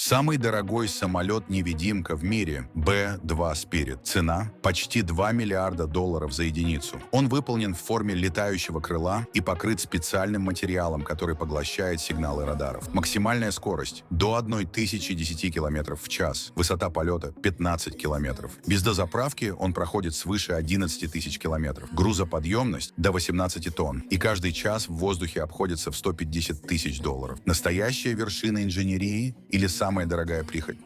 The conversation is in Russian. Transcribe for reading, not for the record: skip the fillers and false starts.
Самый дорогой самолет-невидимка в мире – B-2 Spirit. Цена – почти $2 миллиарда за единицу. Он выполнен в форме летающего крыла и покрыт специальным материалом, который поглощает сигналы радаров. Максимальная скорость – до 1010 км в час. Высота полета – 15 км. Без дозаправки он проходит свыше 11 тысяч километров. Грузоподъемность – до 18 тонн. И каждый час в воздухе обходится в $150 тысяч. Настоящая вершина инженерии или самая дорогая прихоть?